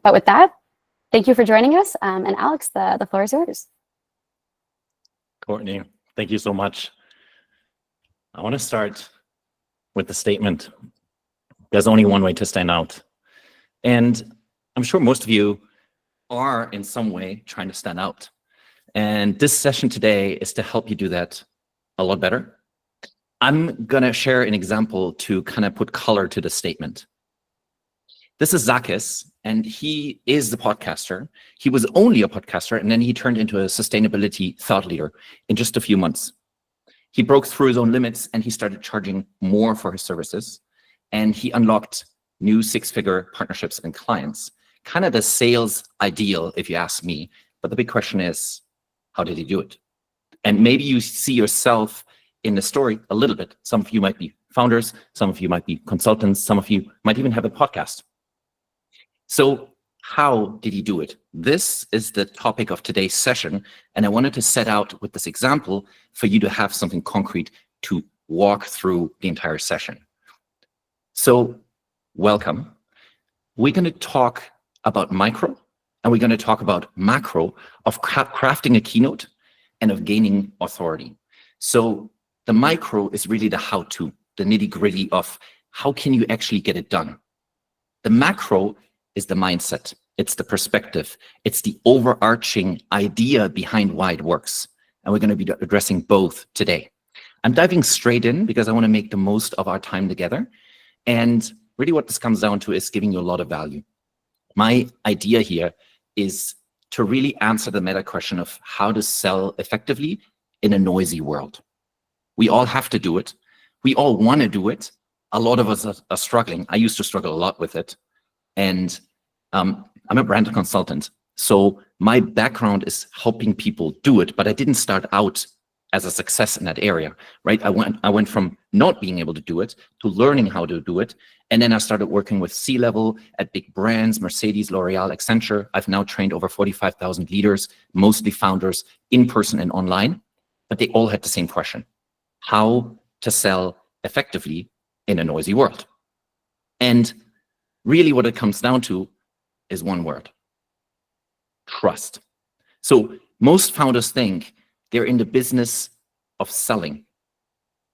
But with that, thank you for joining us. And Alex, the floor is yours. Courtney, thank you so much. I want to start with the statement, there's only one way to stand out. And I'm sure most of you are in some way trying to stand out. And this session today is to help you do that a lot better. I'm going to share an example to kind of put color to the statement. This is Zakis, and he is the podcaster. He was only a podcaster, and then he turned into a sustainability thought leader in just a few months. He broke through his own limits, and he started charging more for his services. And he unlocked new six-figure partnerships and clients. Kind of the sales ideal, if you ask me. But the big question is, how did he do it? And maybe you see yourself in the story a little bit. Some of you might be founders. Some of you might be consultants. Some of you might even have a podcast. So how did he do it? This is the topic of today's session. And I wanted to set out with this example for you to have something concrete to walk through the entire session. So welcome. We're going to talk about micro and we're going to talk about macro of crafting a keynote and of gaining authority. So the micro is really the how-to, the nitty-gritty of how can you actually get it done. The macro is the mindset. It's the perspective. It's the overarching idea behind why it works. And we're going to be addressing both today. I'm diving straight in because I want to make the most of our time together. And really what this comes down to is giving you a lot of value. My idea here is to really answer the meta question of how to sell effectively in a noisy world. We all have to do it. We all want to do it. A lot of us are struggling. I used to struggle a lot with it. And I'm a brand consultant. So my background is helping people do it, but I didn't start out as a success in that area, right? I went from not being able to do it to learning how to do it. And then I started working with C-level at big brands, Mercedes, L'Oreal, Accenture. I've now trained over 45,000 leaders, mostly founders in person and online, but they all had the same question: how to sell effectively in a noisy world. And really what it comes down to is one word: trust. So most founders think they're in the business of selling,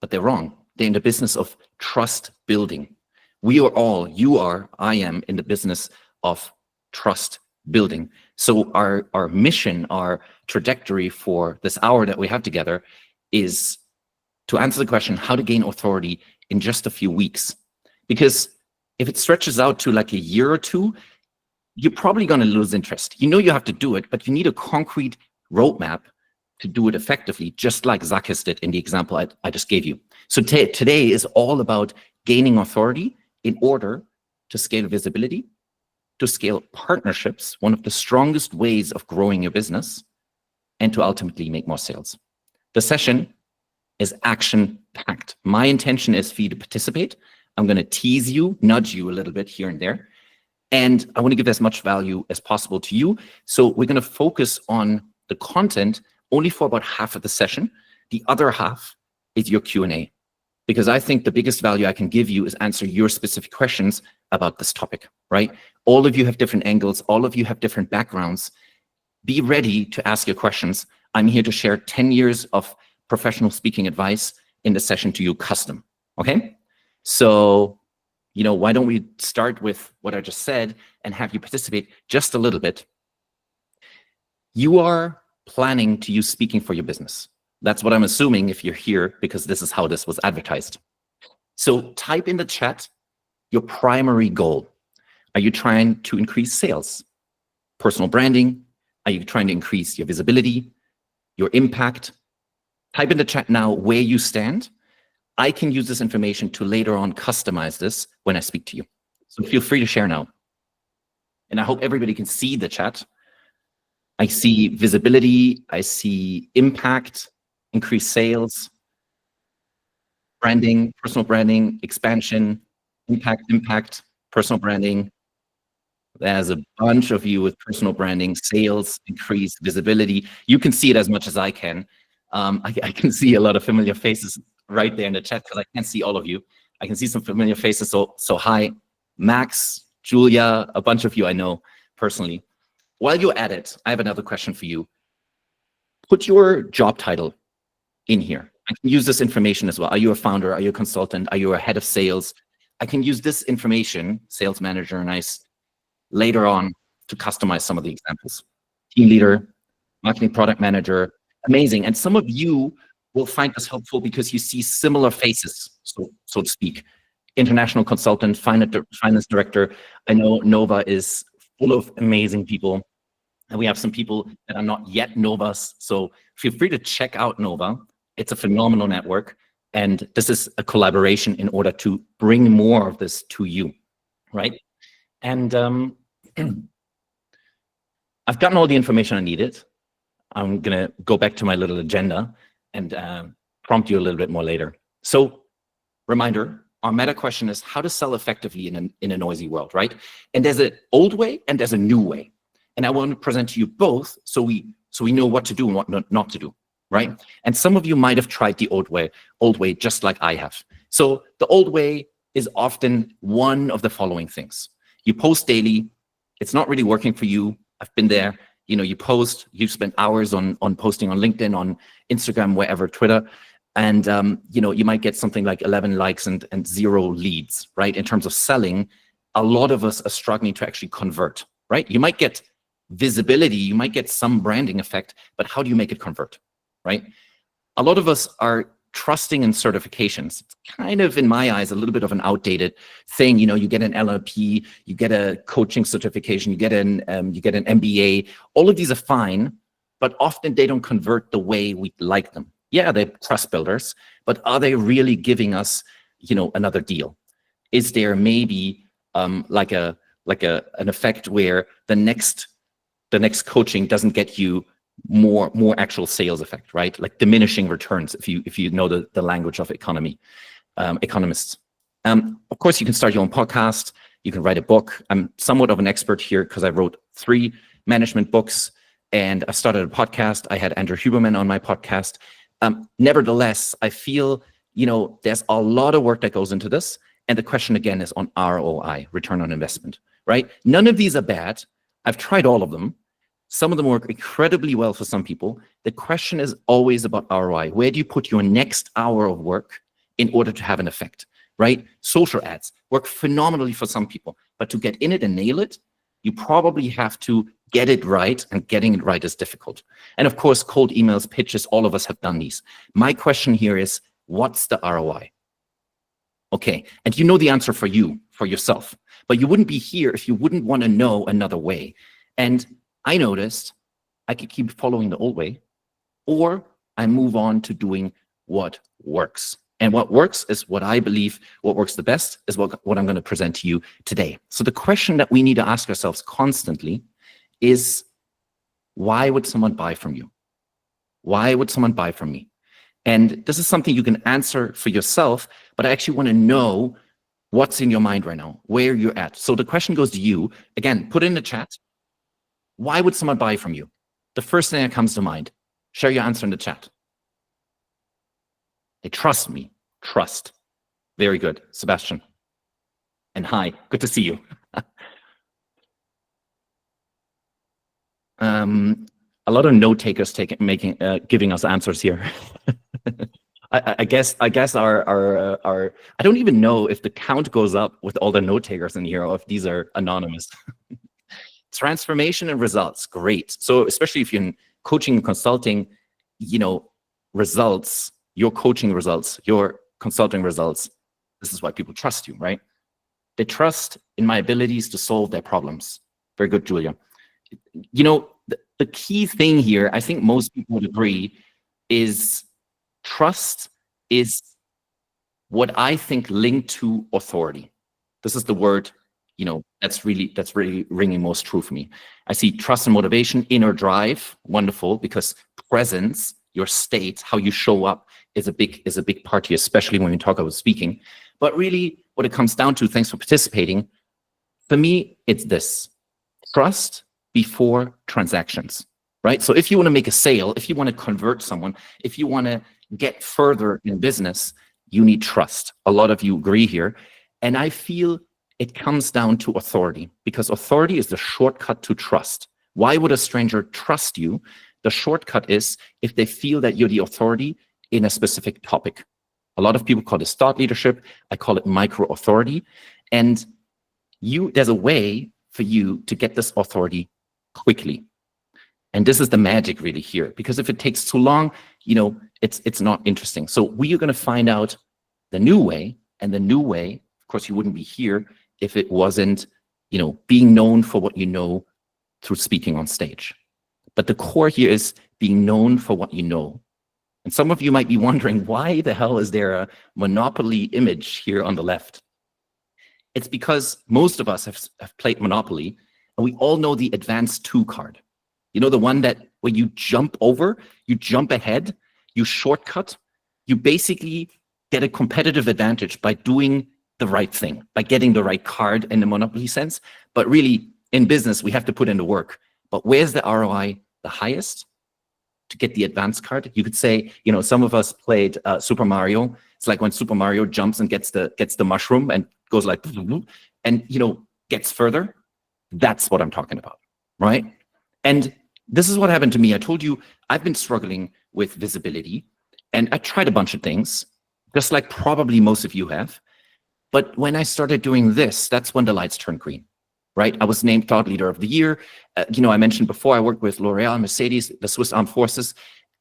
but they're wrong. They're in the business of trust building. We are all, you are, I am in the business of trust building. So our mission, our trajectory for this hour that we have together is to answer the question, how to gain authority in just a few weeks. Because if it stretches out to like a year or two, you're probably going to lose interest. You know you have to do it, but you need a concrete roadmap to do it effectively, just like Zakis did in the example I just gave you. So today is all about gaining authority in order to scale visibility, to scale partnerships, one of the strongest ways of growing your business, and to ultimately make more sales. The session is action-packed. My intention is for you to participate. I'm going to tease you, nudge you a little bit here and there. And I want to give as much value as possible to you. So we're going to focus on the content only for about half of the session. The other half is your Q&A, because I think the biggest value I can give you is answer your specific questions about this topic, right? All of you have different angles. All of you have different backgrounds. Be ready to ask your questions. I'm here to share 10 years of professional speaking advice in the session to you custom, okay? So, you know, why don't we start with what I just said and have you participate just a little bit. You are planning to use speaking for your business. That's what I'm assuming if you're here, because this is how this was advertised. So type in the chat your primary goal. Are you trying to increase sales, personal branding? Are you trying to increase your visibility, your impact? Type in the chat now where you stand. I can use this information to later on customize this when I speak to you. So feel free to share now. And I hope everybody can see the chat. I see visibility, I see impact, increased sales, branding, personal branding, expansion, impact, personal branding. There's a bunch of you with personal branding, sales, increased visibility. You can see it as much as I can. I can see a lot of familiar faces right there in the chat because I can't see all of you. I can see some familiar faces. So hi, Max, Julia, a bunch of you I know personally. While you're at it, I have another question for you. Put your job title in here. I can use this information as well. Are you a founder? Are you a consultant? Are you a head of sales? I can use this information, sales manager, nice, later on to customize some of the examples. Team leader, marketing product manager, amazing. And some of you will find this helpful because you see similar faces, so to speak. International consultant, finance director. I know Nova is full of amazing people. And we have some people that are not yet Novas. So feel free to check out Nova. It's a phenomenal network. And this is a collaboration in order to bring more of this to you, right? And I've gotten all the information I needed. I'm going to go back to my little agenda and prompt you a little bit more later. So reminder, our meta question is how to sell effectively in a noisy world, right? And there's an old way and there's a new way. And I want to present to you both so we know what to do and what not to do, right? And some of you might have tried the old way just like I have. So the old way is often one of the following things. You post daily, it's not really working for you. I've been there. You know, you post, you spend hours on posting on LinkedIn, on Instagram, wherever, Twitter, and you know, you might get something like 11 likes and 0 leads, right? In terms of selling, a lot of us are struggling to actually convert, right? You might get visibility, you might get some branding effect, but how do you make it convert, right? A lot of us are trusting in certifications. It's kind of, in my eyes, a little bit of an outdated thing. You know, you get an LLP, you get a coaching certification, you get an MBA. All of these are fine, but often they don't convert the way we like them. Yeah, they're trust builders, but are they really giving us, you know, another deal? Is there maybe like an effect where the next coaching doesn't get you more actual sales effect, right? Like diminishing returns, if you know the language of economists. Of course, you can start your own podcast. You can write a book. I'm somewhat of an expert here because I wrote 3 management books and I started a podcast. I had Andrew Huberman on my podcast. Nevertheless, I feel, you know, there's a lot of work that goes into this. And the question again is on ROI, return on investment, right? None of these are bad. I've tried all of them. Some of them work incredibly well for some people. The question is always about ROI. Where do you put your next hour of work in order to have an effect, right? Social ads work phenomenally for some people, but to get in it and nail it, you probably have to get it right, and getting it right is difficult. And of course, cold emails, pitches, all of us have done these. My question here is, what's the ROI? Okay, and you know the answer for you, for yourself, but you wouldn't be here if you wouldn't want to know another way. And I noticed I could keep following the old way, or I move on to doing what works. And what works is what I believe, what works the best is what I'm going to present to you today. So the question that we need to ask ourselves constantly is, why would someone buy from you? Why would someone buy from me? And this is something you can answer for yourself, but I actually want to know what's in your mind right now, where you're at. So the question goes to you. Again, put in the chat. Why would someone buy from you? The first thing that comes to mind. Share your answer in the chat. They trust me. Trust. Very good, Sebastian. And hi, good to see you. A lot of note takers giving us answers here. I guess our I don't even know if the count goes up with all the note takers in here or if these are anonymous. Transformation and results, great. So especially if you're in coaching and consulting, you know, results, your coaching results, your consulting results, this is why people trust you, right? They trust in my abilities to solve their problems. Very good, Julia. You know, the key thing here, I think most people would agree, is trust is what I think linked to authority. This is the word, you know, that's really ringing most true for me. I see trust and motivation, inner drive, wonderful, because presence, your state, how you show up is a big part here, especially when we talk about speaking. But really what it comes down to, thanks for participating, for me, it's this: trust before transactions, right? So if you want to make a sale, if you want to convert someone, if you want to get further in business, you need trust. A lot of you agree here. And I feel it comes down to authority, because authority is the shortcut to trust. Why would a stranger trust you? The shortcut is if they feel that you're the authority in a specific topic. A lot of people call this thought leadership. I call it micro authority. And there's a way for you to get this authority quickly. And this is the magic really here, because if it takes too long, it's not interesting. So we are going to find out the new way, and the new way, of course, you wouldn't be here if it wasn't, being known for what you know through speaking on stage. But the core here is being known for what you know. And some of you might be wondering, why the hell is there a Monopoly image here on the left? It's because most of us have played Monopoly, and we all know the advanced 2 card. The one that where you jump over, you jump ahead, you shortcut, you basically get a competitive advantage by doing the right thing, by getting the right card in the Monopoly sense. But really, in business, we have to put in the work. But where's the ROI the highest? To get the advanced card, you could say, some of us played Super Mario. It's like when Super Mario jumps and gets the mushroom and goes like, and gets further. That's what I'm talking about, right? And this is what happened to me. I told you I've been struggling with visibility, and I tried a bunch of things, just like probably most of you have. But when I started doing this, that's when the lights turned green, right? I was named Thought Leader of the Year. I mentioned before, I worked with L'Oreal, Mercedes, the Swiss Armed Forces.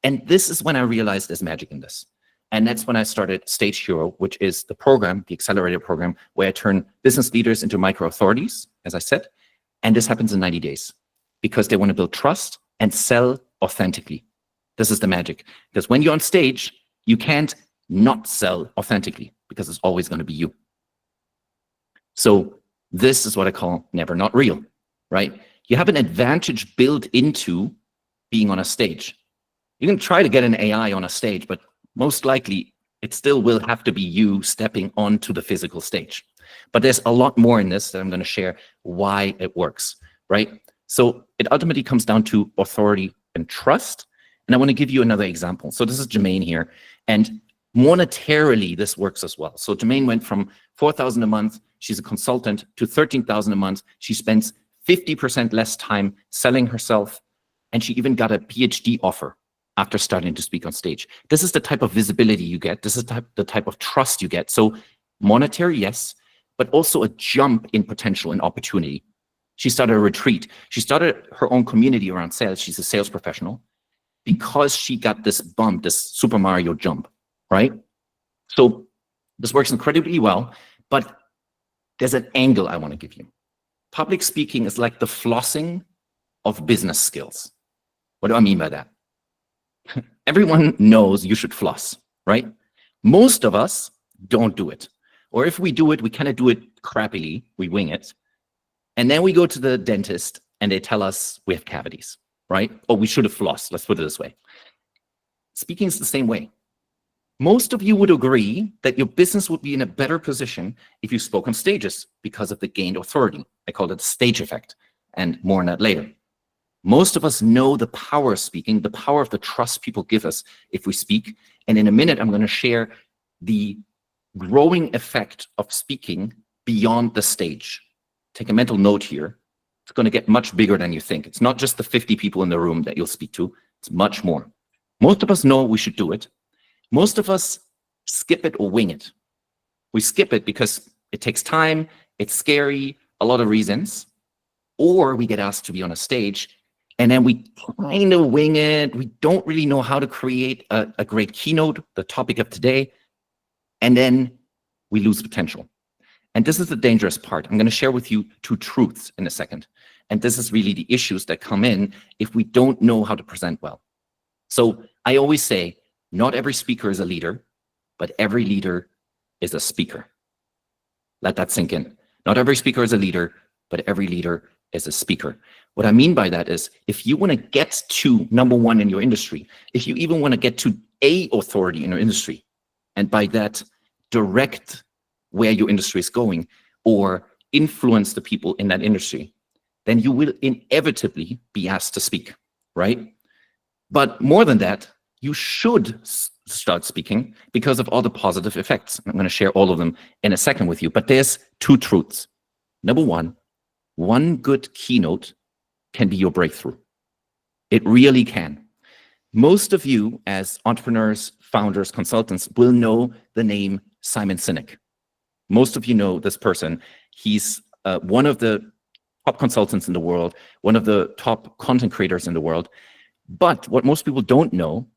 And this is when I realized there's magic in this. And that's when I started Stage Hero, which is the program, the accelerator program, where I turn business leaders into micro authorities, as I said. And this happens in 90 days because they want to build trust and sell authentically. This is the magic. Because when you're on stage, you can't not sell authentically because it's always going to be you. So this is what I call never not real, right? You have an advantage built into being on a stage. You can try to get an AI on a stage, but most likely it still will have to be you stepping onto the physical stage. But there's a lot more in this that I'm going to share why it works, right? So it ultimately comes down to authority and trust. And I want to give you another example. So this is Jermaine here. And monetarily, this works as well. So Jermaine went from $4,000 a month, she's a consultant, to $13,000 a month. She spends 50% less time selling herself. And she even got a PhD offer after starting to speak on stage. This is the type of visibility you get. This is the type of trust you get. So monetary, yes, but also a jump in potential and opportunity. She started a retreat. She started her own community around sales. She's a sales professional because she got this bump, this Super Mario jump, right? So this works incredibly well, but there's an angle I want to give you. Public speaking is like the flossing of business skills. What do I mean by that? Everyone knows you should floss, right? Most of us don't do it. Or if we do it, we kind of do it crappily. We wing it. And then we go to the dentist and they tell us we have cavities, right? Or we should have flossed. Let's put it this way. Speaking is the same way. Most of you would agree that your business would be in a better position if you spoke on stages because of the gained authority. I call it the stage effect, and more on that later. Most of us know the power of speaking, the power of the trust people give us if we speak. And in a minute, I'm going to share the growing effect of speaking beyond the stage. Take a mental note here. It's going to get much bigger than you think. It's not just the 50 people in the room that you'll speak to. It's much more. Most of us know we should do it. Most of us skip it or wing it. We skip it because it takes time, it's scary, a lot of reasons. Or we get asked to be on a stage and then we kind of wing it. We don't really know how to create a great keynote, the topic of today. And then we lose potential. And this is the dangerous part. I'm going to share with you 2 truths in a second. And this is really the issues that come in if we don't know how to present well. So I always say, not every speaker is a leader, but every leader is a speaker. Let that sink in. Not every speaker is a leader, but every leader is a speaker. What I mean by that is, if you want to get to number 1 in your industry, if you even want to get to a authority in your industry, and by that direct where your industry is going or influence the people in that industry, then you will inevitably be asked to speak, right? But more than that, you should start speaking because of all the positive effects. I'm going to share all of them in a second with you, but there's 2 truths. Number one good keynote can be your breakthrough. It really can. Most of you as entrepreneurs, founders, consultants will know the name Simon Sinek. Most of you know this person. He's one of the top consultants in the world, one of the top content creators in the world. But what most people don't know,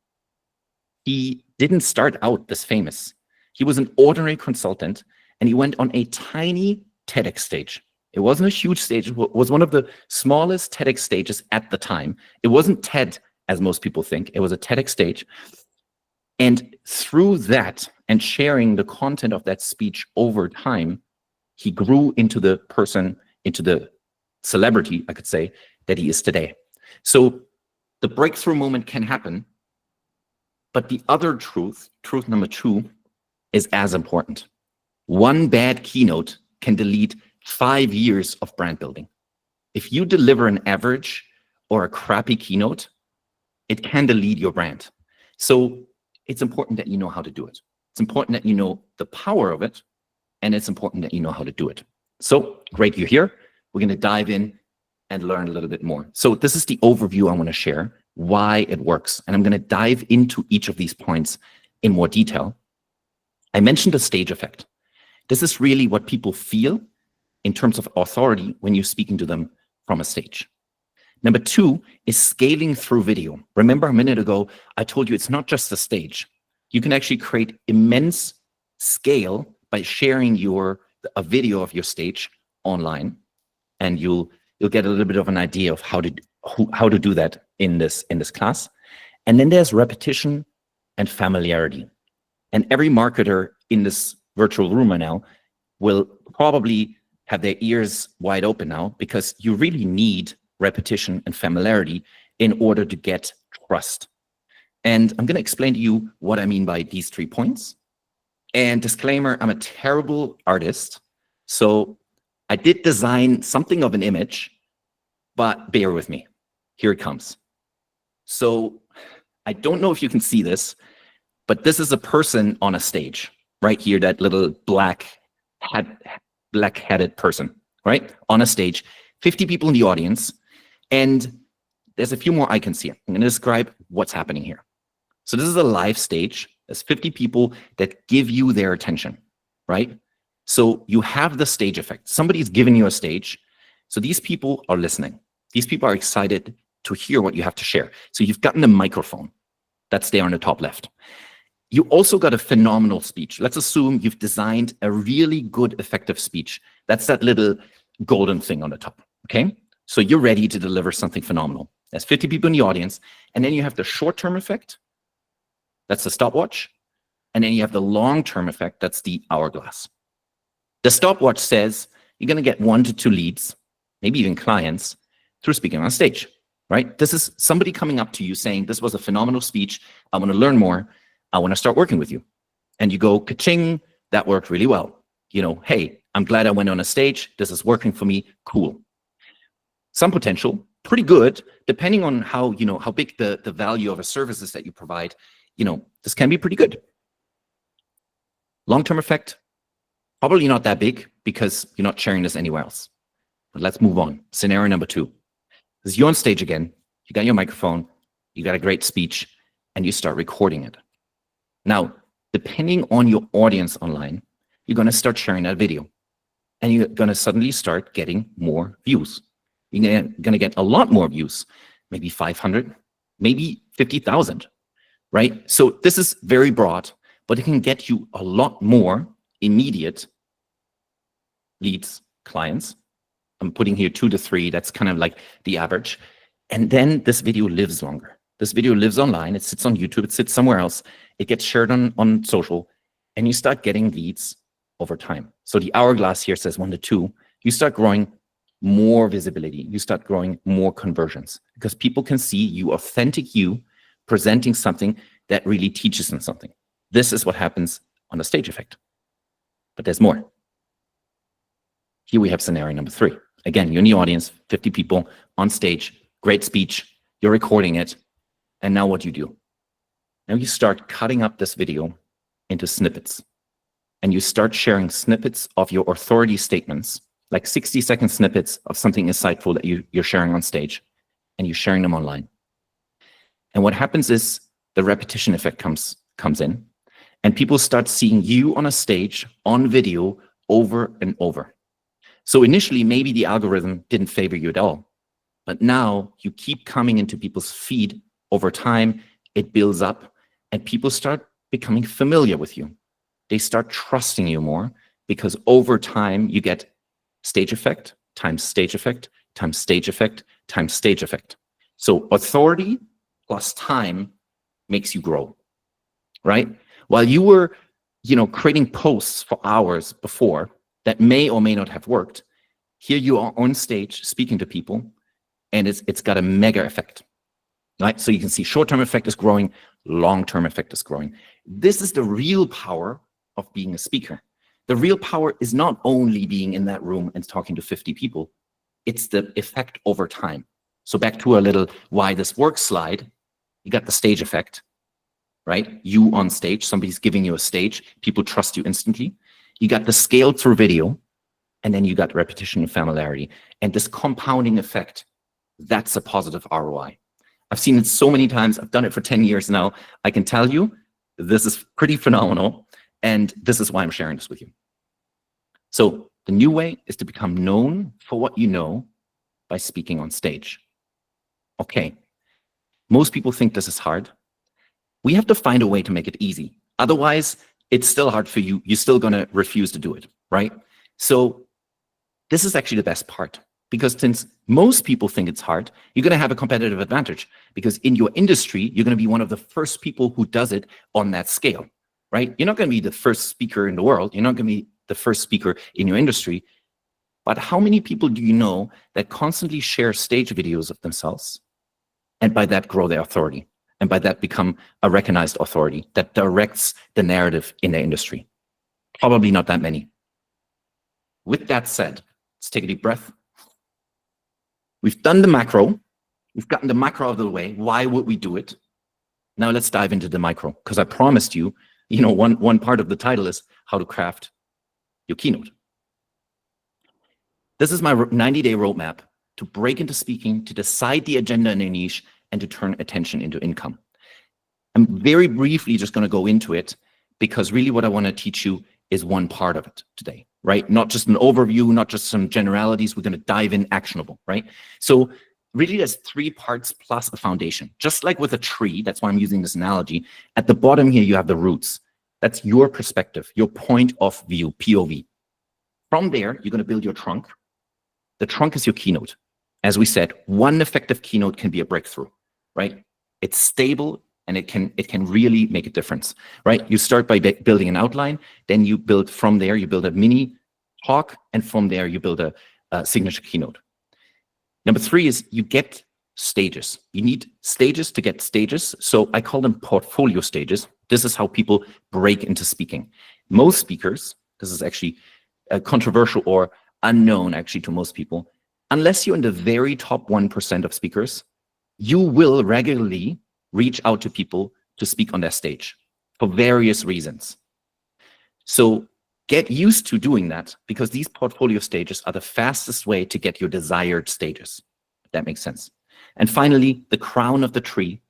he didn't start out this famous. He was an ordinary consultant, and he went on a tiny TEDx stage. It wasn't a huge stage. It was one of the smallest TEDx stages at the time. It wasn't TED, as most people think. It was a TEDx stage. And through that and sharing the content of that speech over time, he grew into the person, into the celebrity, I could say, that he is today. So the breakthrough moment can happen, but the other truth number 2, is as important. One bad keynote can delete 5 years of brand building. If you deliver an average or a crappy keynote, it can delete your brand. So it's important that you know how to do it. It's important that you know the power of it, and it's important that you know how to do it. So great, you're here. We're going to dive in and learn a little bit more. So this is the overview I want to share, why it works. And I'm going to dive into each of these points in more detail. I mentioned the stage effect. This is really what people feel in terms of authority when you're speaking to them from a stage. Number 2 is scaling through video. Remember a minute ago, I told you it's not just a stage. You can actually create immense scale by sharing a video of your stage online, and you'll get a little bit of an idea of how to do that in this class. And then there's repetition and familiarity. And every marketer in this virtual room right now will probably have their ears wide open now, because you really need repetition and familiarity in order to get trust. And I'm going to explain to you what I mean by these 3 points. And disclaimer, I'm a terrible artist. So I did design something of an image, but bear with me. Here it comes. So I don't know if you can see this, but this is a person on a stage right here, that little black-headed person, right? On a stage, 50 people in the audience. And there's a few more icons here. I'm going to describe what's happening here. So this is a live stage. There's 50 people that give you their attention, right? So you have the stage effect. Somebody's giving you a stage. So these people are listening. These people are excited to hear what you have to share. So you've gotten a microphone. That's there on the top left. You also got a phenomenal speech. Let's assume you've designed a really good, effective speech. That's that little golden thing on the top, okay? So you're ready to deliver something phenomenal. There's 50 people in the audience, and then you have the short-term effect. That's the stopwatch. And then you have the long-term effect. That's the hourglass. The stopwatch says you're going to get 1 to 2 leads, maybe even clients, through speaking on stage, right? This is somebody coming up to you saying, this was a phenomenal speech. I want to learn more. I want to start working with you. And you go, ka-ching, that worked really well. You know, hey, I'm glad I went on a stage. This is working for me. Cool. Some potential, pretty good, depending on how big the value of a service is that you provide. This can be pretty good. Long-term effect, probably not that big, because you're not sharing this anywhere else. But let's move on. Scenario number 2. This is you on stage again. You got your microphone. You got a great speech, and you start recording it. Now, depending on your audience online, you're going to start sharing that video, and you're going to suddenly start getting more views. You're going to get a lot more views, maybe 500, maybe 50,000, right? So this is very broad, but it can get you a lot more immediate leads, clients. I'm putting here 2 to 3. That's kind of like the average. And then this video lives longer. This video lives online. It sits on YouTube. It sits somewhere else. It gets shared on social, and you start getting leads over time. So the hourglass here says 1 to 2. You start growing more visibility. You start growing more conversions, because people can see you, authentic you, presenting something that really teaches them something. This is what happens on the stage effect. But there's more. Here we have scenario number 3. Again, you're in the audience, 50 people on stage, great speech, you're recording it. And now what do you do? Now you start cutting up this video into snippets, and you start sharing snippets of your authority statements. like 60-second snippets of something insightful that you're sharing on stage, and you're sharing them online. And what happens is the repetition effect comes in, and people start seeing you on a stage on video over and over. So initially, maybe the algorithm didn't favor you at all, but now you keep coming into people's feed over time, it builds up, and people start becoming familiar with you. They start trusting you more because over time you get stage effect times stage effect times stage effect times stage effect. So authority plus time makes you grow, right? While you were, creating posts for hours before that may or may not have worked, here you are on stage speaking to people, and it's got a mega effect, right? So you can see short-term effect is growing, long-term effect is growing. This is the real power of being a speaker. The real power is not only being in that room and talking to 50 people, it's the effect over time. So back to a little why this works slide, you got the stage effect, right? You on stage, somebody's giving you a stage, people trust you instantly. You got the scale through video, and then you got repetition and familiarity. And this compounding effect, that's a positive ROI. I've seen it so many times. I've done it for 10 years now. I can tell you, this is pretty phenomenal. And this is why I'm sharing this with you. So the new way is to become known for what you know by speaking on stage. Okay, most people think this is hard. We have to find a way to make it easy. Otherwise, it's still hard for you. You're still gonna refuse to do it, right? So this is actually the best part, because since most people think it's hard, you're gonna have a competitive advantage, because in your industry, you're gonna be one of the first people who does it on that scale, right? You're not gonna be the first speaker in the world. You're not gonna be the first speaker in your industry. But how many people do you know that constantly share stage videos of themselves, and by that grow their authority, and by that become a recognized authority that directs the narrative in their industry? Probably not that many. With that said, let's take a deep breath. We've done the macro. We've gotten the macro out of the way. Why would we do it? Now let's dive into the micro, because I promised you, one part of the title is how to craft your keynote. This is my 90-day roadmap to break into speaking, to decide the agenda in a niche, and to turn attention into income. I'm very briefly just going to go into it, because really what I want to teach you is one part of it today, right? Not just an overview, not just some generalities. We're going to dive in actionable, right? So really there's 3 parts plus a foundation. Just like with a tree, that's why I'm using this analogy. At the bottom here, you have the roots. That's your perspective, your point of view, POV. From there, you're going to build your trunk. The trunk is your keynote. As we said, one effective keynote can be a breakthrough, right? It's stable, and it can really make a difference, right? You start by building an outline, then you build from there, you build a mini talk, and from there you build a signature keynote. Number 3 is you get stages. You need stages to get stages. So I call them portfolio stages. This is how people break into speaking. Most speakers, this is actually controversial or unknown actually to most people, unless you're in the very top 1% of speakers, you will regularly reach out to people to speak on their stage for various reasons. So get used to doing that, because these portfolio stages are the fastest way to get your desired stages, if that makes sense. And finally, the crown of the tree.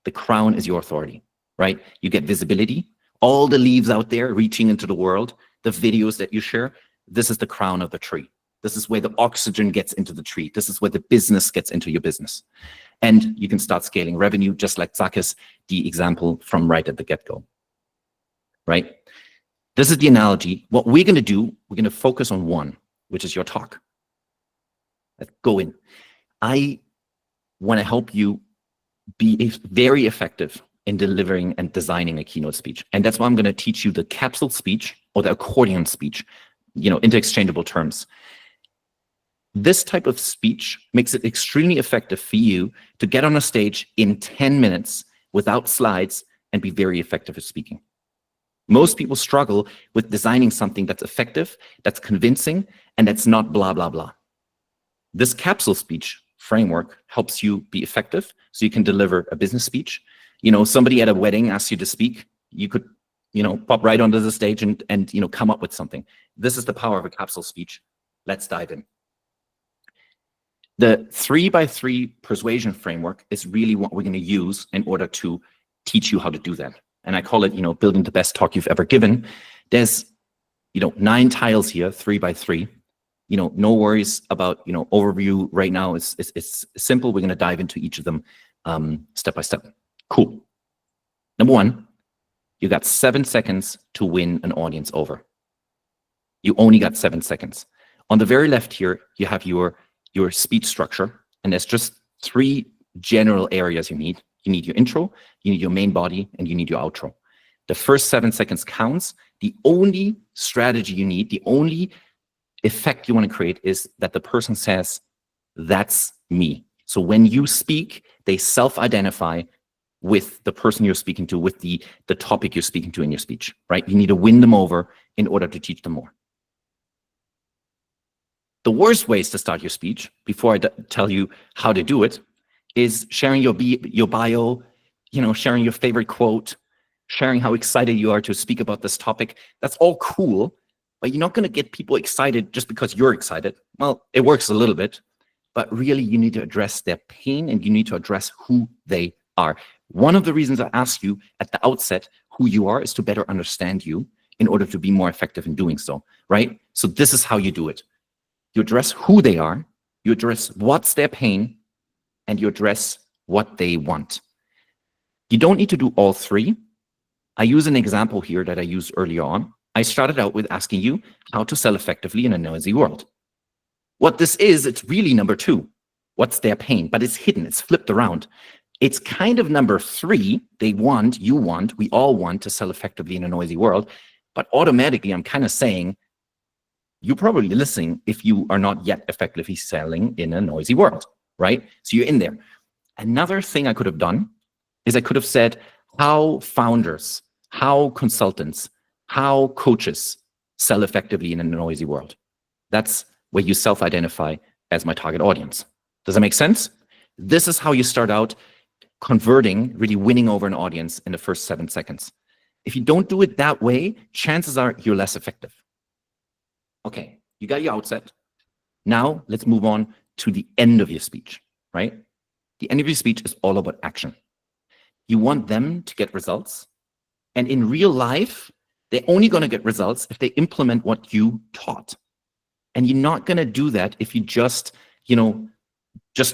The crown is your authority, right? You get visibility, all the leaves out there reaching into the world, the videos that you share. This is the crown of the tree. This is where the oxygen gets into the tree. This is where the business gets into your business. And you can start scaling revenue, just like Zakis, the example from right at the get-go, right? This is the analogy. What we're going to do, we're going to focus on one, which is your talk. Let's go in. I want to help you be very effective in delivering and designing a keynote speech. And that's why I'm going to teach you the capsule speech or the accordion speech, interchangeable terms. This type of speech makes it extremely effective for you to get on a stage in 10 minutes without slides and be very effective at speaking. Most people struggle with designing something that's effective, that's convincing, and that's not blah, blah, blah. This capsule speech framework helps you be effective so you can deliver a business speech. Somebody at a wedding asks you to speak, you could, pop right onto the stage and come up with something. This is the power of a capsule speech. let's dive in. The 3x3 persuasion framework is really what we're going to use in order to teach you how to do that. And I call it, building the best talk you've ever given. There's, 9 tiles here, 3x3. No worries about, overview right now. It's simple. We're going to dive into each of them step by step. Cool. Number 1, you got 7 seconds to win an audience over. You only got 7 seconds. On the very left here, you have your speech structure, and there's just 3 general areas you need. You need your intro, you need your main body, and you need your outro. The first 7 seconds counts. The only strategy you need, the only effect you want to create is that the person says, that's me. So when you speak, they self-identify with the person you're speaking to, with the topic you're speaking to in your speech, right? You need to win them over in order to teach them more. The worst ways to start your speech, before I tell you how to do it, is sharing your bio, sharing your favorite quote, sharing how excited you are to speak about this topic. That's all cool, but you're not going to get people excited just because you're excited. Well, it works a little bit, but really you need to address their pain and you need to address who they are. One of the reasons I ask you at the outset who you are is to better understand you in order to be more effective in doing so, right? So this is how you do it. You address who they are, you address what's their pain, and you address what they want. You don't need to do all 3. I use an example here that I used earlier on. I started out with asking you how to sell effectively in a noisy world. What this is, it's really number 2. What's their pain? But it's hidden, it's flipped around. It's kind of number 3. They want, you want, we all want to sell effectively in a noisy world. But automatically, I'm kind of saying, you're probably listening if you are not yet effectively selling in a noisy world, right? So you're in there. Another thing I could have done is I could have said how founders, how consultants, how coaches sell effectively in a noisy world. That's where you self-identify as my target audience. Does that make sense? This is how you start out converting, really winning over an audience in the first 7 seconds. If you don't do it that way, chances are you're less effective. Okay, you got your outset. Now let's move on to the end of your speech, right? The end of your speech is all about action. You want them to get results. And in real life, they're only going to get results if they implement what you taught. And you're not going to do that if you just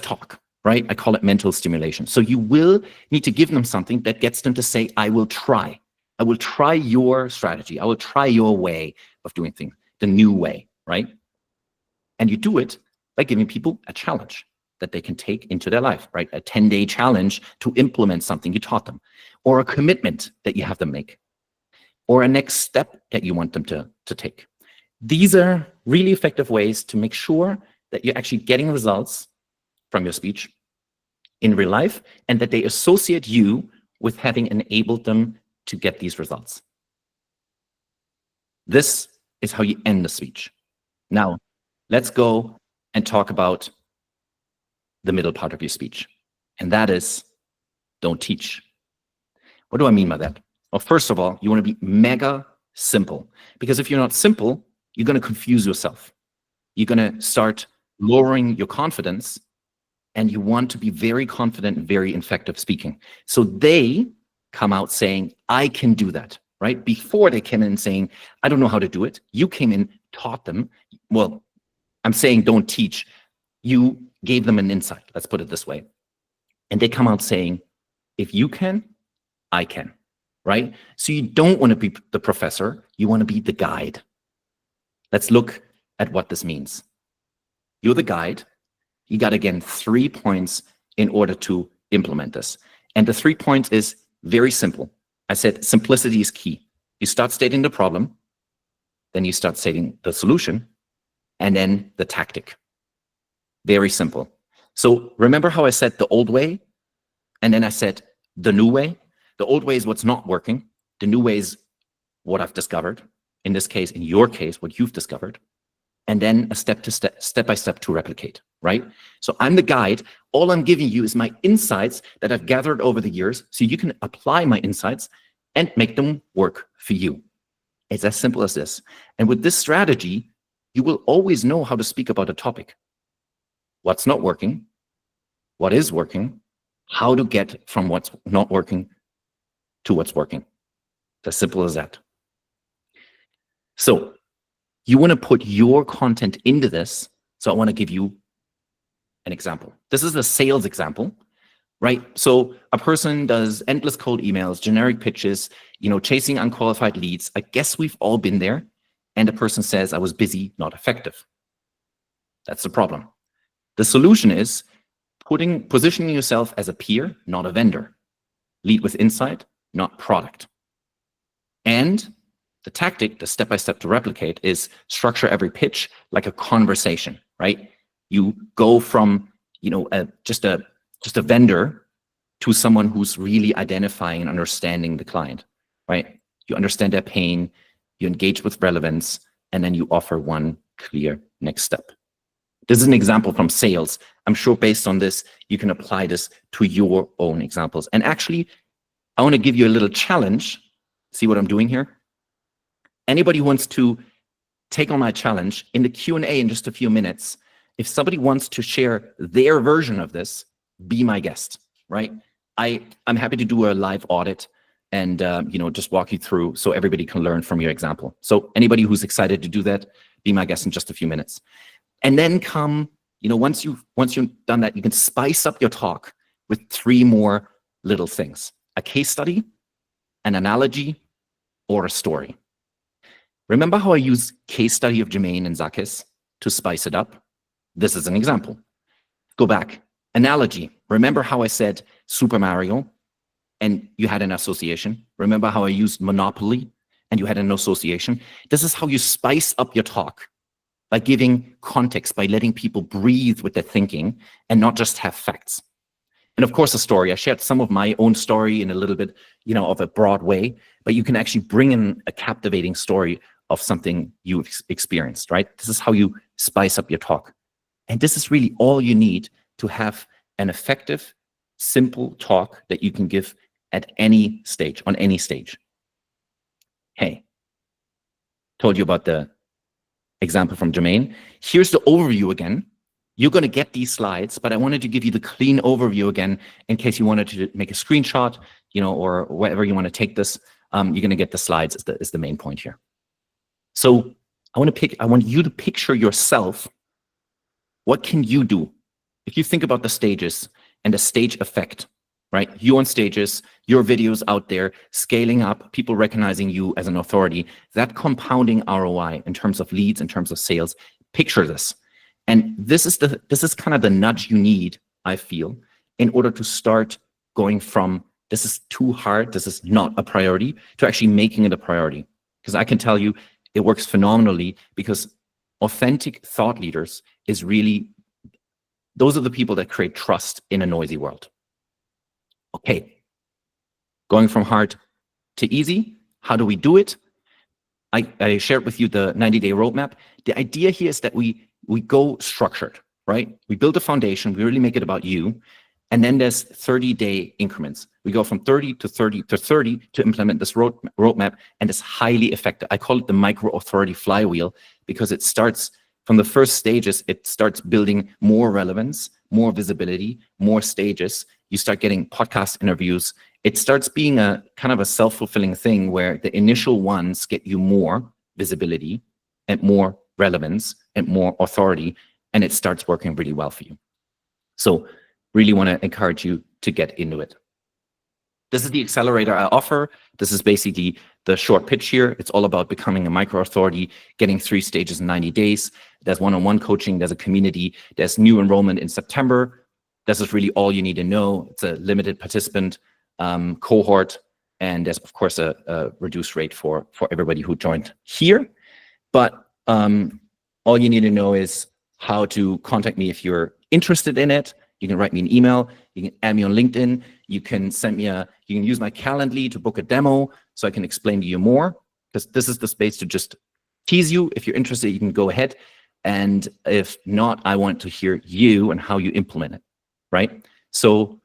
talk, right? I call it mental stimulation. So you will need to give them something that gets them to say, I will try. I will try your strategy. I will try your way of doing things, the new way, right? And you do it by giving people a challenge that they can take into their life, right? A 10-day challenge to implement something you taught them, or a commitment that you have them make, or a next step that you want them to take. These are really effective ways to make sure that you're actually getting results from your speech in real life, and that they associate you with having enabled them to get these results. This is how you end the speech. Now, let's go and talk about the middle part of your speech, and that is don't teach. What do I mean by that? Well, first of all, you want to be mega simple, because if you're not simple, you're going to confuse yourself. You're going to start lowering your confidence, and you want to be very confident and very effective speaking. So they come out saying, I can do that, right? Before they came in saying, I don't know how to do it. You came in, taught them. Well, I'm saying don't teach. You gave them an insight. Let's put it this way. And they come out saying, if you can, I can, right? So you don't want to be the professor. You want to be the guide. Let's look at what this means. You're the guide. You got, again, 3 points in order to implement this. And the 3 points is very simple. I said simplicity is key. You start stating the problem, then you start stating the solution, and then the tactic. Very simple. So remember how I said the old way, and then I said the new way? The old way is what's not working. The new way is what I've discovered. In this case, in your case, what you've discovered. And then a step by step to replicate, right? So I'm the guide. All I'm giving you is my insights that I've gathered over the years, so you can apply my insights and make them work for you. It's as simple as this. And with this strategy, you will always know how to speak about a topic. What's not working, what is working, how to get from what's not working to what's working. As simple as that. So you want to put your content into this. So I want to give you an example. This is a sales example, right? So a person does endless cold emails, generic pitches, chasing unqualified leads. I guess we've all been there. And a person says, I was busy, not effective. That's the problem. The solution is positioning yourself as a peer, not a vendor. Lead with insight, not product. And the tactic, the step-by-step to replicate, is structure every pitch like a conversation, right? You go from, just a vendor to someone who's really identifying and understanding the client, right? You understand their pain, you engage with relevance, and then you offer one clear next step. This is an example from sales. I'm sure based on this, you can apply this to your own examples. And actually, I want to give you a little challenge. See what I'm doing here? Anybody who wants to take on my challenge in the Q&A in just a few minutes, if somebody wants to share their version of this, be my guest, right? I'm happy to do a live audit and just walk you through so everybody can learn from your example. So anybody who's excited to do that, be my guest in just a few minutes. And then come, once you've done that, you can spice up your talk with 3 more little things: a case study, an analogy, or a story. Remember how I use case study of Jermaine and Zakis to spice it up? This is an example. Go back. Analogy. Remember how I said Super Mario and you had an association? Remember how I used Monopoly and you had an association? This is how you spice up your talk, by giving context, by letting people breathe with their thinking and not just have facts. And of course, a story. I shared some of my own story in a little bit, of a broad way, but you can actually bring in a captivating story of something you've experienced, right? This is how you spice up your talk. And this is really all you need to have an effective, simple talk that you can give at any stage, on any stage. Hey, told you about the example from Jermaine. Here's the overview again. You're going to get these slides, but I wanted to give you the clean overview again in case you wanted to make a screenshot, or wherever you want to take this. You're going to get the slides is the main point here. So I want you to picture yourself. What can you do? If you think about the stages and the stage effect, right? You on stages, your videos out there, scaling up, people recognizing you as an authority, that compounding ROI in terms of leads, in terms of sales, picture this. And this is kind of the nudge you need, I feel, in order to start going from this is too hard, this is not a priority, to actually making it a priority. Because I can tell you, it works phenomenally, because authentic thought leaders is really, those are the people that create trust in a noisy world. Okay, going from hard to easy, how do we do it? I shared with you the 90-day roadmap. The idea here is that we go structured, right? We build a foundation, we really make it about you, and then there's 30-day increments. We go from 30 to 30 to 30 to implement this roadmap, and it's highly effective. I call it the micro-authority flywheel, because it starts from the first stages, it starts building more relevance, more visibility, more stages. You start getting podcast interviews. It starts being a kind of a self-fulfilling thing where the initial ones get you more visibility and more relevance and more authority, and it starts working really well for you. So really want to encourage you to get into it. This is the accelerator I offer. This is basically the short pitch here. It's all about becoming a micro authority, getting 3 stages in 90 days. There's one-on-one coaching, there's a community, there's new enrollment in September. This is really all you need to know. It's a limited participant cohort, and there's of course a reduced rate for everybody who joined here. But all you need to know is how to contact me if you're interested in it. You can write me an email. You can add me on LinkedIn. You can send me you can use my Calendly to book a demo so I can explain to you more, because this is the space to just tease you. If you're interested, you can go ahead. And if not, I want to hear you and how you implement it, right? So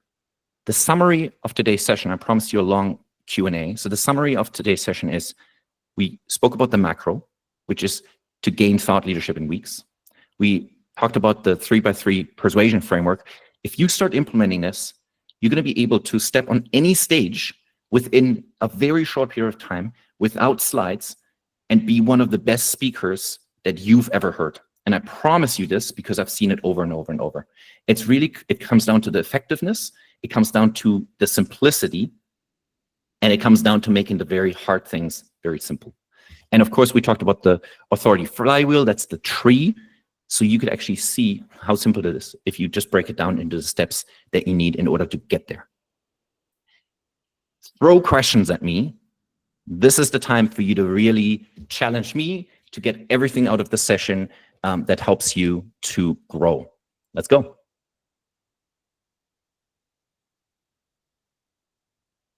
the summary of today's session, I promised you a long Q&A. So the summary of today's session is we spoke about the macro, which is to gain thought leadership in weeks. We talked about the 3x3 Persuasion Framework. If you start implementing this, you're going to be able to step on any stage within a very short period of time without slides and be one of the best speakers that you've ever heard. And I promise you this because I've seen it over and over and over. It comes down to the effectiveness, it comes down to the simplicity, and it comes down to making the very hard things very simple. And of course, we talked about the authority flywheel, that's the tree. So you could actually see how simple it is if you just break it down into the steps that you need in order to get there. Throw questions at me. This is the time for you to really challenge me to get everything out of the session that helps you to grow. Let's go.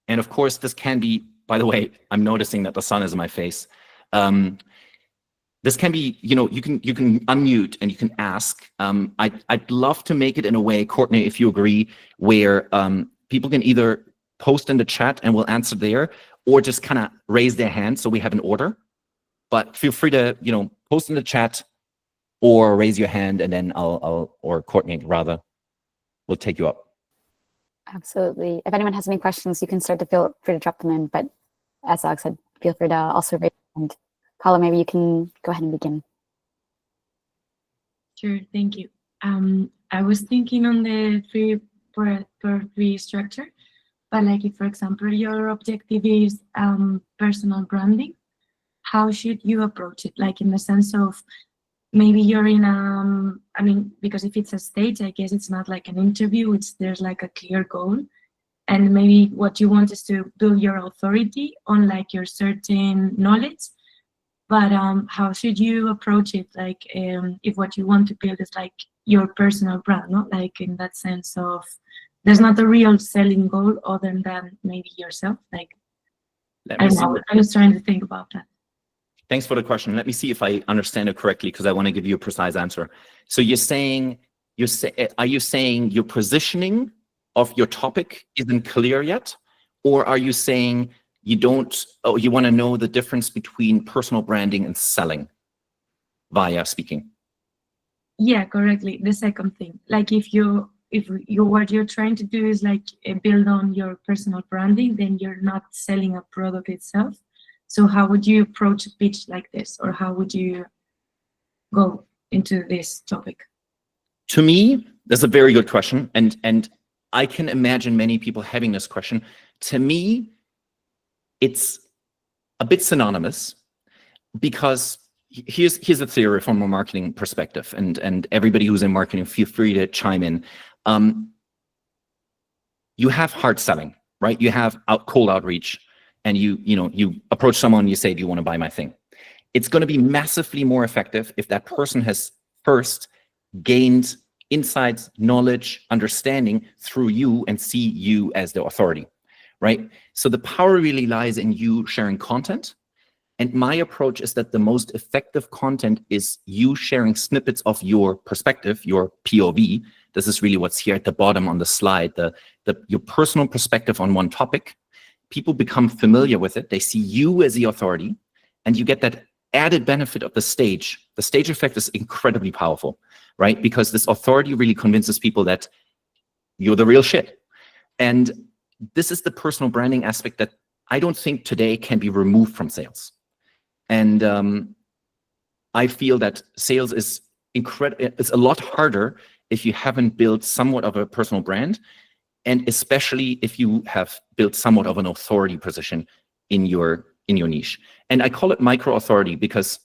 And of course, this can be, by the way, I'm noticing that the sun is in my face. This can be, you can unmute and you can ask. I'd love to make it in a way, Courtney, if you agree, where people can either post in the chat and we'll answer there, or just kind of raise their hand so we have an order. But feel free to, post in the chat or raise your hand, and then or Courtney rather, will take you up. Absolutely. If anyone has any questions, you can feel free to drop them in. But as Alex said, feel free to also raise your hand. Paula, maybe you can go ahead and begin. Sure, thank you. I was thinking on the 3x3 structure, but like if, for example, your objective is personal branding, how should you approach it? Like in the sense of maybe you're in because if it's a stage, I guess it's not like an interview, there's like a clear goal. And maybe what you want is to build your authority on like your certain knowledge. But how should you approach it? Like if what you want to build is like your personal brand, not like in that sense of there's not a real selling goal other than maybe yourself. Like I was trying to think about that. Thanks for the question. Let me see if I understand it correctly, because I want to give you a precise answer. So are you saying your positioning of your topic isn't clear yet? Or are you saying you want to know the difference between personal branding and selling via speaking? Yeah, correctly. The second thing, like if what you're trying to do is like build on your personal branding, then you're not selling a product itself. So how would you approach a pitch like this, or how would you go into this topic? To me, that's a very good question, and I can imagine many people having this question. To me, it's a bit synonymous, because here's a theory from a marketing perspective, and everybody who's in marketing, feel free to chime in. You have hard selling, right? You have cold outreach, and you approach someone, you say, do you want to buy my thing? It's going to be massively more effective if that person has first gained insights, knowledge, understanding through you and see you as the authority, right? So the power really lies in you sharing content. And my approach is that the most effective content is you sharing snippets of your perspective, your POV. This is really what's here at the bottom on the slide, your personal perspective on one topic. People become familiar with it. They see you as the authority, and you get that added benefit of the stage. The stage effect is incredibly powerful, right? Because this authority really convinces people that you're the real shit. And this is the personal branding aspect that I don't think today can be removed from sales. And I feel that sales is it's a lot harder if you haven't built somewhat of a personal brand, and especially if you have built somewhat of an authority position in your niche. And I call it micro authority because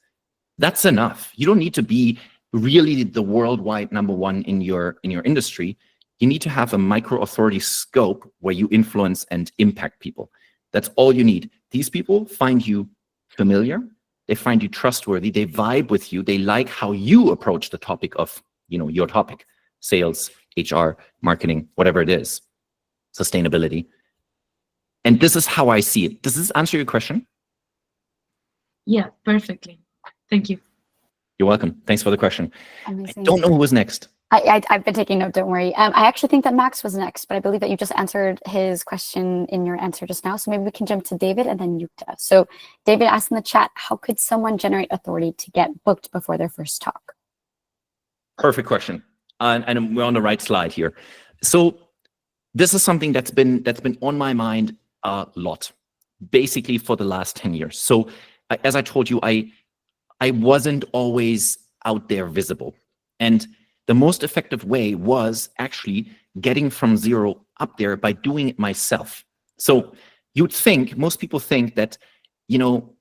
that's enough. You don't need to be really the worldwide #1 in your industry. You need to have a micro authority scope where you influence and impact people. That's all you need. These people find you familiar, they find you trustworthy, they vibe with you, they like how you approach the topic of your topic: sales, HR, marketing, whatever it is, sustainability. And this is how I see it. Does this answer your question? Yeah, perfectly. Thank you. You're welcome. Thanks for the question. Amazing. I don't know who was next. I've been taking note, don't worry. I actually think that Max was next, but I believe that you just answered his question in your answer just now. So maybe we can jump to David and then Yukta. So David asked in the chat, how could someone generate authority to get booked before their first talk? Perfect question. And we're on the right slide here. So this is something that's been on my mind a lot, basically for the last 10 years. So as I told you, I wasn't always out there visible. And the most effective way was actually getting from zero up there by doing it myself. So you'd think, most people think that, you know,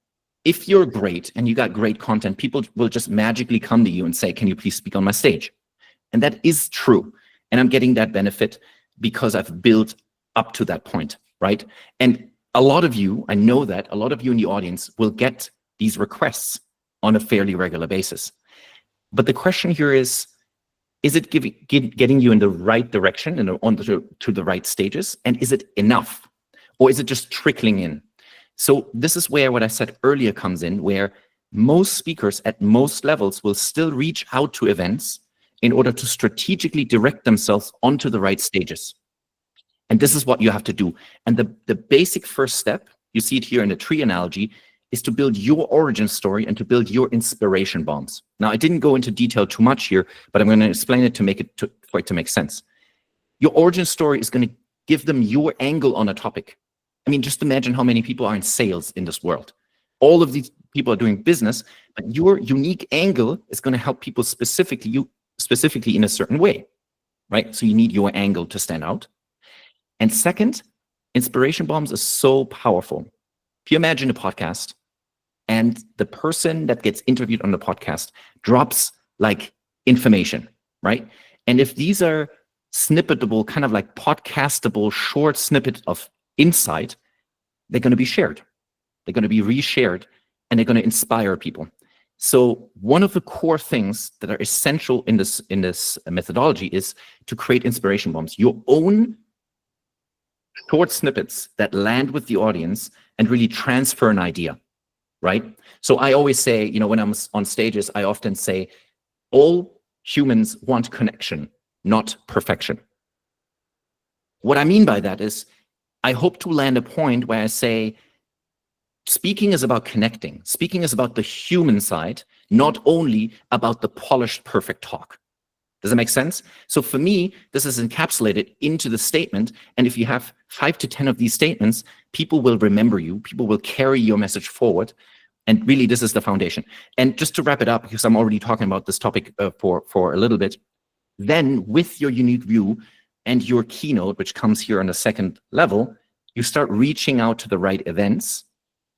if you're great and you got great content, people will just magically come to you and say, can you please speak on my stage? And that is true. And I'm getting that benefit because I've built up to that point, right? And a lot of you, I know that a lot of you in the audience will get these requests on a fairly regular basis. But the question here is it getting you in the right direction and to the right stages? And is it enough? Or is it just trickling in? So this is where what I said earlier comes in, where most speakers at most levels will still reach out to events in order to strategically direct themselves onto the right stages. And this is what you have to do. And the basic first step, you see it here in the tree analogy, is to build your origin story and to build your inspiration bombs. Now, I didn't go into detail too much here, but I'm going to explain it for it to make sense. Your origin story is going to give them your angle on a topic. I mean, just imagine how many people are in sales in this world. All of these people are doing business, but your unique angle is going to help people specifically in a certain way, right? So you need your angle to stand out. And second, inspiration bombs are so powerful. If you imagine a podcast and the person that gets interviewed on the podcast drops like information, right? And if these are snippetable, kind of like podcastable short snippet of insight, they're going to be shared. They're going to be reshared and they're going to inspire people. So one of the core things that are essential in this methodology is to create inspiration bombs, your own short snippets that land with the audience and really transfer an idea, right? So I always say, you know, when I'm on stages, I often say, all humans want connection, not perfection. What I mean by that is, I hope to land a point where I say, speaking is about connecting. Speaking is about the human side, not only about the polished, perfect talk. Does that make sense? So for me, this is encapsulated into the statement. And if you have 5 to 10 of these statements, people will remember you. People will carry your message forward. And really, this is the foundation. And just to wrap it up, because I'm already talking about this topic for a little bit, then with your unique view and your keynote, which comes here on the second level, you start reaching out to the right events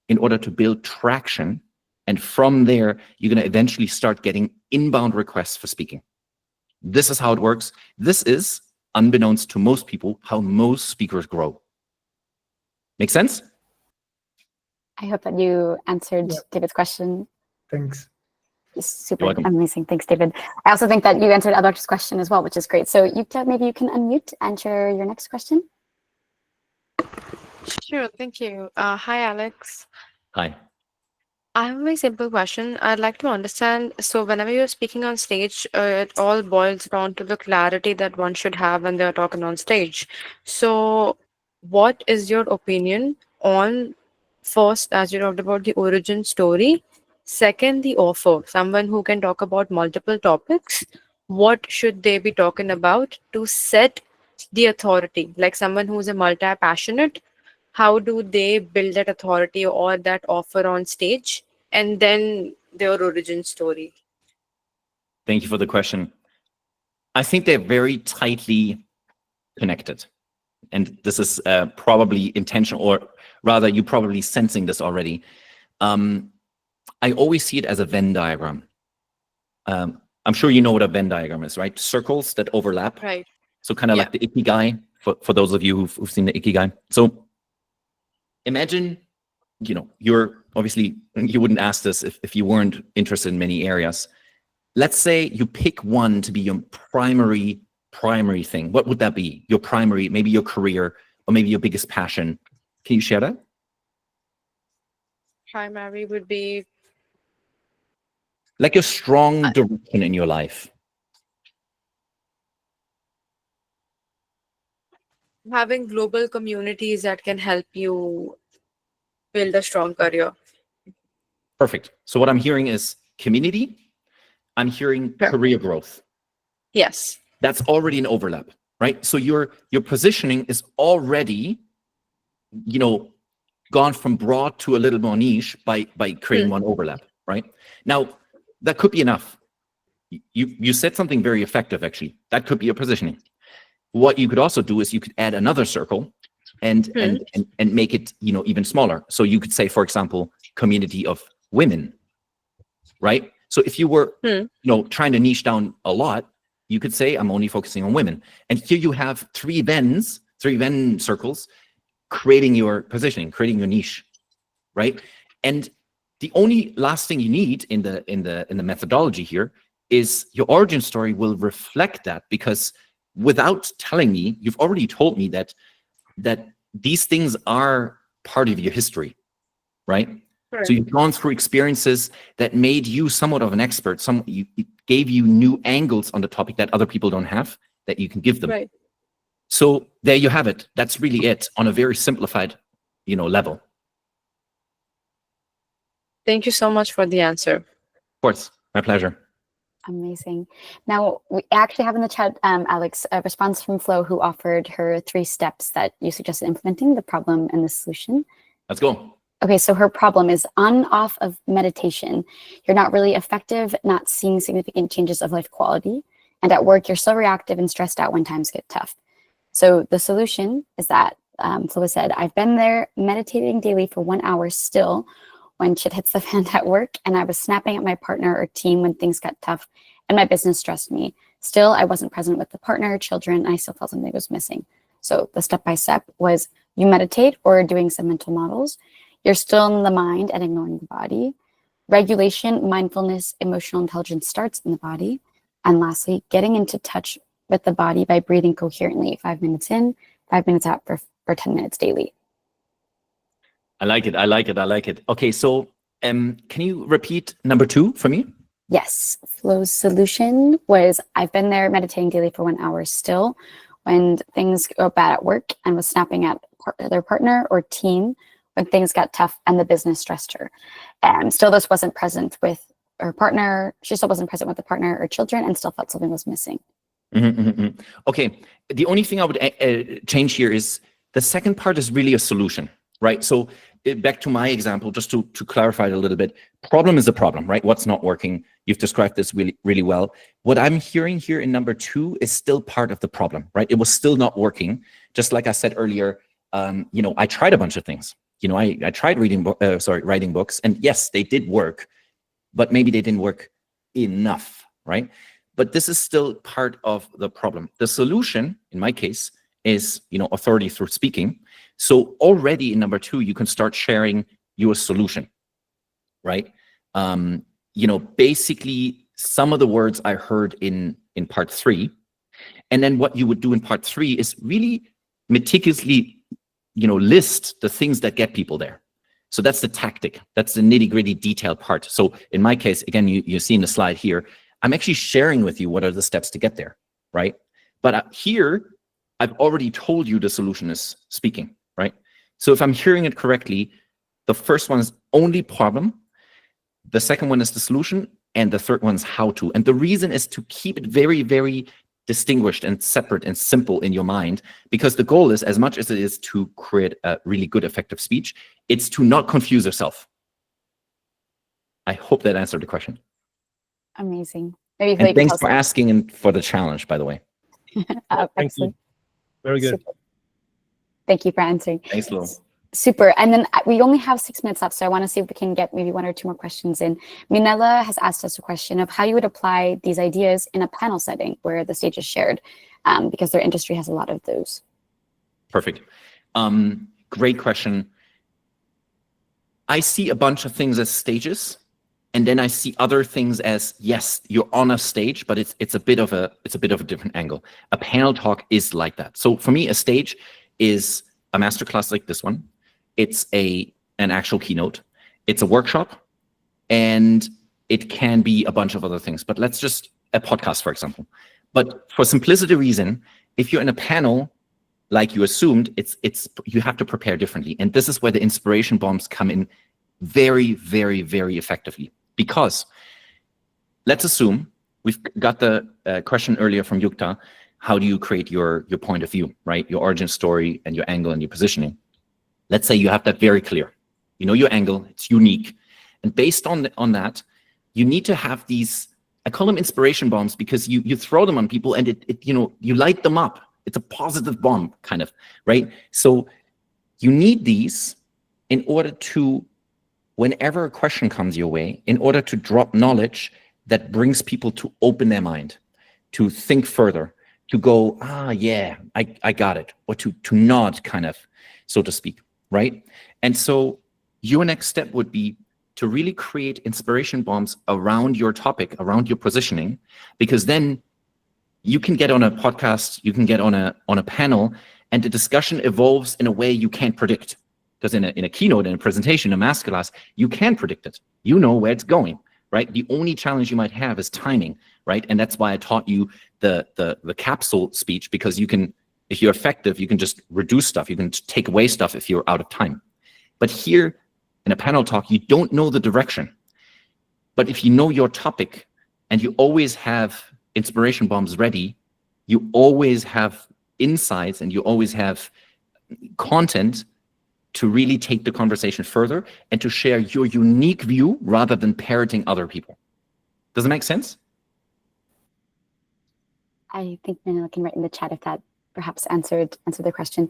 in order to build traction. And from there, you're going to eventually start getting inbound requests for speaking. This is how it works. This is, unbeknownst to most people, how most speakers grow. Make sense? I hope that you answered David's question. Thanks. Super amazing. Thanks, David. I also think that you answered Alex's question as well, which is great. So Yukta, maybe you can unmute and share your next question. Sure, thank you. Hi, Alex. Hi. I have a very simple question. I'd like to understand, so whenever you're speaking on stage, it all boils down to the clarity that one should have when they're talking on stage. So what is your opinion on, first, as you talked about the origin story, second, the offer, someone who can talk about multiple topics, what should they be talking about to set the authority? Like someone who's a multi-passionate, how do they build that authority or that offer on stage, and then their origin story? Thank you for the question. I think they're very tightly connected. And this is probably intentional, or rather, you're probably sensing this already. I always see it as a Venn diagram. I'm sure you know what a Venn diagram is, right? Circles that overlap. Right. So kind of like the ikigai, for those of you who've seen the ikigai. So imagine, you know, you're obviously, you wouldn't ask this if you weren't interested in many areas. Let's say you pick one to be your primary thing. What would that be? Your primary, maybe your career, or maybe your biggest passion. Can you share that? Primary would be like your strong direction in your life. having global communities that can help you build a strong career. Perfect. So what I'm hearing is community. I'm hearing Sure. career growth. Yes. That's already an overlap, right? So your positioning is already, gone from broad to a little more niche by creating one overlap, right? Now, that could be enough. You said something very effective, actually. That could be your positioning. What you could also do is you could add another circle and make it, even smaller. So you could say, for example, community of women, right? So if you were, trying to niche down a lot, you could say, I'm only focusing on women. And here you have three Venn circles, creating your positioning, creating your niche, right? And the only last thing you need in the methodology here is your origin story will reflect that, because without telling me, you've already told me that these things are part of your history, right? Correct. So you've gone through experiences that made you somewhat of an expert. It gave you new angles on the topic that other people don't have, that you can give them. Right. So there you have it. That's really it on a very simplified, level. Thank you so much for the answer. Of course, my pleasure. Amazing. Now, we actually have in the chat, Alex, a response from Flo, who offered her 3 steps that you suggested implementing: the problem and the solution. Let's go. Okay, so her problem is on-off of meditation. You're not really effective, not seeing significant changes of life quality. And at work, you're still reactive and stressed out when times get tough. So the solution is that, Flo said, I've been there meditating daily for 1 hour still when shit hits the fan at work, and I was snapping at my partner or team when things got tough and my business stressed me. Still, I wasn't present with the partner or children, and I still felt something was missing. So the step-by-step was you meditate or doing some mental models. You're still in the mind and ignoring the body. Regulation, mindfulness, emotional intelligence starts in the body. And lastly, getting into touch with the body by breathing coherently, 5 minutes in, 5 minutes out for 10 minutes daily. I like it. Okay, so can you repeat number 2 for me? Yes, Flo's solution was I've been there meditating daily for 1 hour still when things go bad at work, and was snapping at their partner or team when things got tough and the business stressed her. And still this wasn't present with her partner. She still wasn't present with the partner or children, and still felt something was missing. Okay, the only thing I would change here is the second part is really a solution, right? So back to my example, just to clarify it a little bit, problem is a problem, right? What's not working? You've described this really, really well. What I'm hearing here in number 2 is still part of the problem, right? It was still not working. Just like I said earlier, I tried a bunch of things. I tried writing books, and yes, they did work, but maybe they didn't work enough, right? But this is still part of the problem. The solution, in my case, is, authority through speaking. So already in number 2, you can start sharing your solution, right? Basically some of the words I heard in part 3, and then what you would do in part 3 is really meticulously, list the things that get people there. So that's the tactic. That's the nitty-gritty detail part. So in my case, again, you see in the slide here, I'm actually sharing with you what are the steps to get there, right? But here, I've already told you the solution is speaking, right? So if I'm hearing it correctly, the first one is only problem, the second one is the solution, and the third one is how to. And the reason is to keep it very, very distinguished and separate and simple in your mind, because the goal is, as much as it is to create a really good, effective speech, it's to not confuse yourself. I hope that answered the question. Amazing. Maybe and thanks for asking and for the challenge, by the way. Thank you. Very good. Super. Thank you for answering. Thanks, Lo. Super. And then we only have 6 minutes left, so I want to see if we can get maybe 1 or 2 more questions in. Minella has asked us a question of how you would apply these ideas in a panel setting where the stage is shared, because their industry has a lot of those. Perfect. Great question. I see a bunch of things as stages, and then I see other things as, yes, you're on a stage, but it's a bit of a different angle. A panel talk is like that. So for me, a stage is a masterclass like this one. It's an actual keynote. It's a workshop, and it can be a bunch of other things. But let's just a podcast, for example. But for simplicity reason, if you're in a panel, like you assumed, you have to prepare differently. And this is where the inspiration bombs come in very, very, very effectively. Because let's assume we've got the question earlier from Yukta, how do you create your point of view, right? Your origin story and your angle and your positioning. Let's say you have that very clear. You know your angle, it's unique. And based on that, you need to have these, I call them inspiration bombs, because you throw them on people and you light them up. It's a positive bomb, kind of, right? So you need these in order to, whenever a question comes your way, in order to drop knowledge that brings people to open their mind, to think further, to go, yeah, I got it, or to nod, kind of, so to speak, right? And so your next step would be to really create inspiration bombs around your topic, around your positioning, because then you can get on a podcast, you can get on a panel, and the discussion evolves in a way you can't predict. Because in a keynote, in a presentation, a masterclass, you can predict it. You know where it's going, right? The only challenge you might have is timing, right? And that's why I taught you the capsule speech, because you can, if you're effective, you can just reduce stuff. You can take away stuff if you're out of time. But here in a panel talk, you don't know the direction. But if you know your topic and you always have inspiration bombs ready, you always have insights and you always have content to really take the conversation further and to share your unique view rather than parroting other people. Does it make sense? I think Manila can write in the chat if that perhaps answered the question.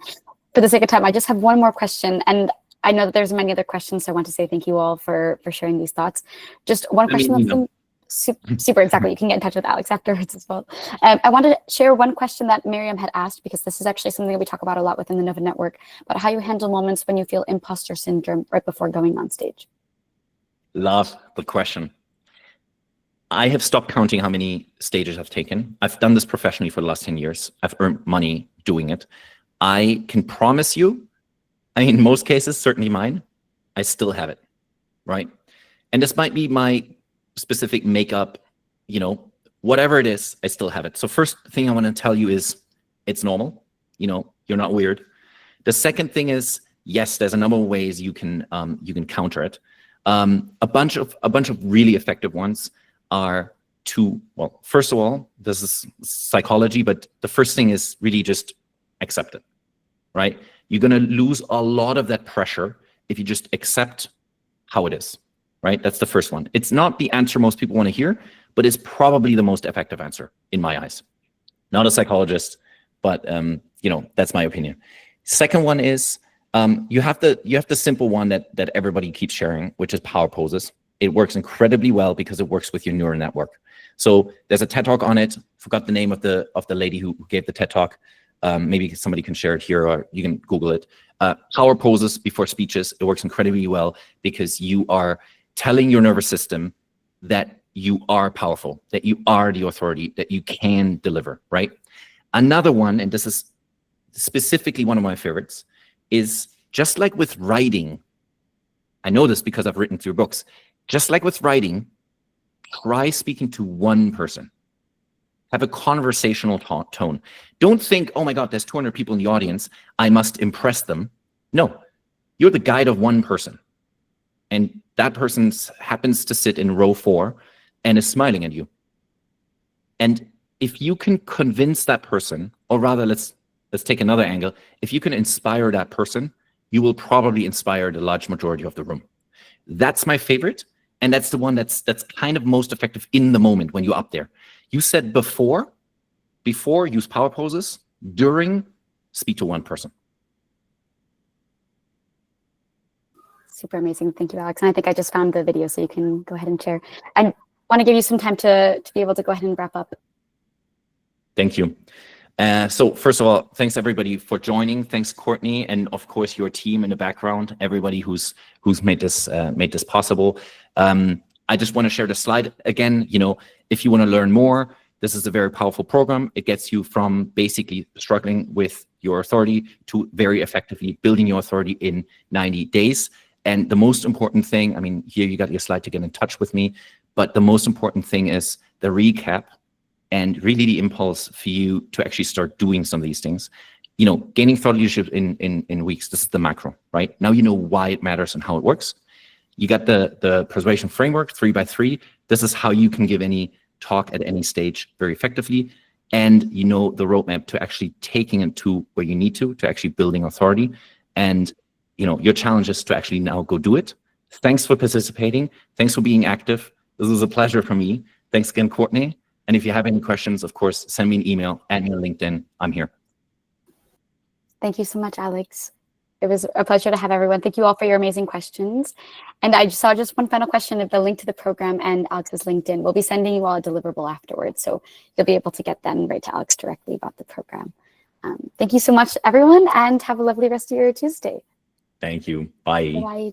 For the sake of time, I just have one more question, and I know that there's many other questions, so I want to say thank you all for sharing these thoughts. Just one question that's been super exactly. You can get in touch with Alex afterwards as well. I wanted to share one question that Miriam had asked, because this is actually something that we talk about a lot within the Nova Network, about how you handle moments when you feel imposter syndrome right before going on stage. Love the question. I have stopped counting how many stages I've taken. I've done this professionally for the last 10 years. I've earned money doing it. I can promise you, in most cases, certainly mine, I still have it, right? And this might be my specific makeup, whatever it is, I still have it. So first thing I want to tell you is it's normal. You're not weird. The second thing is, yes, there's a number of ways you can counter it. A bunch of really effective ones are well, first of all, this is psychology, but the first thing is really just accept it, right? You're going to lose a lot of that pressure if you just accept how it is, right? That's the first one. It's not the answer most people want to hear, but it's probably the most effective answer in my eyes. Not a psychologist, but that's my opinion. Second one is you have the simple one that everybody keeps sharing, which is power poses. It works incredibly well because it works with your neural network. So there's a TED Talk on it. Forgot the name of the lady who gave the TED Talk. Maybe somebody can share it here, or you can Google it. Power poses before speeches. It works incredibly well because you are telling your nervous system that you are powerful, that you are the authority, that you can deliver, right? Another one, and this is specifically one of my favorites, is just like with writing. I know this because I've written through books. Just like with writing, try speaking to one person. Have a conversational tone. Don't think, oh my God, there's 200 people in the audience, I must impress them. No, you're the guide of one person. And that person happens to sit in row 4 and is smiling at you. And if you can convince that person, or rather, let's take another angle. If you can inspire that person, you will probably inspire the large majority of the room. That's my favorite. And that's the one that's kind of most effective in the moment when you're up there. You said before use power poses, during, speak to one person. Super amazing. Thank you, Alex. And I think I just found the video, so you can go ahead and share. I want to give you some time to be able to go ahead and wrap up. Thank you. So first of all, thanks everybody for joining. Thanks, Courtney, and of course your team in the background, everybody who's made this possible. I just want to share the slide again. If you want to learn more, this is a very powerful program. It gets you from basically struggling with your authority to very effectively building your authority in 90 days. And the most important thing, here you got your slide to get in touch with me, but the most important thing is the recap and really the impulse for you to actually start doing some of these things. gaining thought leadership in weeks. This is the macro, right? Now you know why it matters and how it works. You got the Persuasion Framework 3x3. This is how you can give any talk at any stage very effectively. And the roadmap to actually taking it to where you need to actually building authority. And your challenge is to actually now go do it. Thanks for participating. Thanks for being active. This was a pleasure for me. Thanks again, Courtney. And if you have any questions, of course, send me an email, add me on LinkedIn. I'm here. Thank you so much, Alex. It was a pleasure to have everyone. Thank you all for your amazing questions. And I saw just one final question of the link to the program and Alex's LinkedIn. We'll be sending you all a deliverable afterwards, so you'll be able to get them right to Alex directly about the program. Thank you so much, everyone, and have a lovely rest of your Tuesday. Thank you. Bye. Bye.